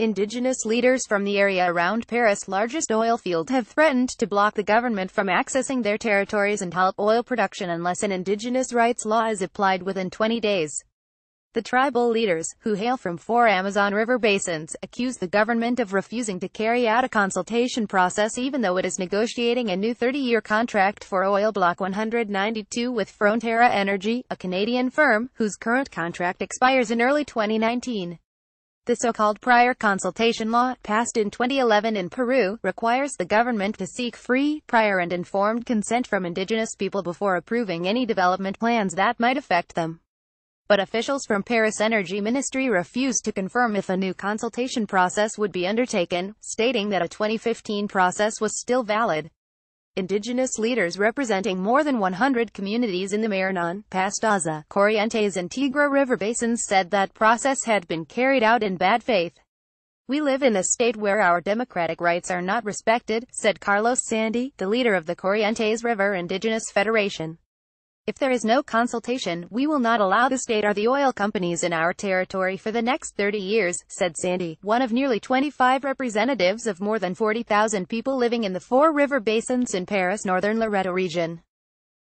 Indigenous leaders from the area around Paris' largest oil field have threatened to block the government from accessing their territories and halt oil production unless an indigenous rights law is applied within 20 days. The tribal leaders, who hail from 4 Amazon River basins, accuse the government of refusing to carry out a consultation process even though it is negotiating a new 30-year contract for Oil Block 192 with Frontera Energy, a Canadian firm, whose current contract expires in early 2019. The so-called prior consultation law, passed in 2011 in Peru, requires the government to seek free, prior and informed consent from indigenous people before approving any development plans that might affect them. But officials from Paris Energy Ministry refused to confirm if a new consultation process would be undertaken, stating that a 2015 process was still valid. Indigenous leaders representing more than 100 communities in the Marañón, Pastaza, Corrientes and Tigre River basins said that process had been carried out in bad faith. "We live in a state where our democratic rights are not respected," said Carlos Sandy, the leader of the Corrientes River Indigenous Federation. "If there is no consultation, we will not allow the state or the oil companies in our territory for the next 30 years, said Sandy, one of nearly 25 representatives of more than 40,000 people living in the 4 river basins in Paris' northern Loreto region.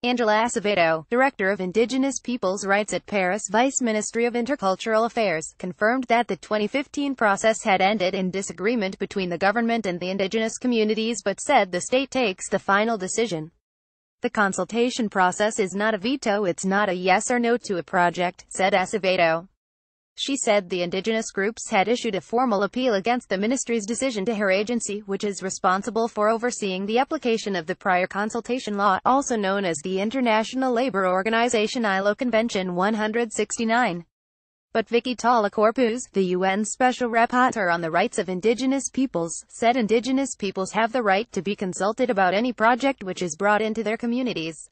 Angela Acevedo, director of Indigenous Peoples' Rights at Paris Vice Ministry of Intercultural Affairs, confirmed that the 2015 process had ended in disagreement between the government and the indigenous communities but said the state takes the final decision. "The consultation process is not a veto, it's not a yes or no to a project," said Acevedo. She said the indigenous groups had issued a formal appeal against the ministry's decision to her agency, which is responsible for overseeing the application of the prior consultation law, also known as the International Labour Organization ILO Convention 169. But Vicky Talacorpuz, the UN Special Rapporteur on the Rights of Indigenous Peoples, said indigenous peoples have the right to be consulted about any project which is brought into their communities.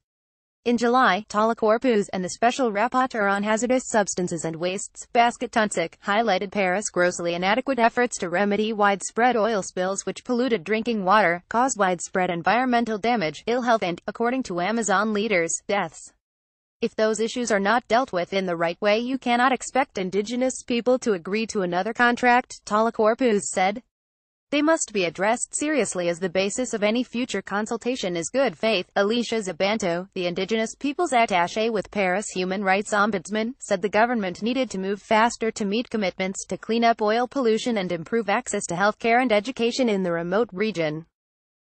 In July, Talacorpuz and the Special Rapporteur on Hazardous Substances and Wastes, Basket Tunsic, highlighted Paris' grossly inadequate efforts to remedy widespread oil spills which polluted drinking water, caused widespread environmental damage, ill health and, according to Amazon leaders, deaths. "If those issues are not dealt with in the right way, you cannot expect indigenous people to agree to another contract," Talacorpuz said. "They must be addressed seriously as the basis of any future consultation is good faith." Alicia Zabanto, the Indigenous Peoples attaché with Paris Human Rights Ombudsman, said the government needed to move faster to meet commitments to clean up oil pollution and improve access to health care and education in the remote region.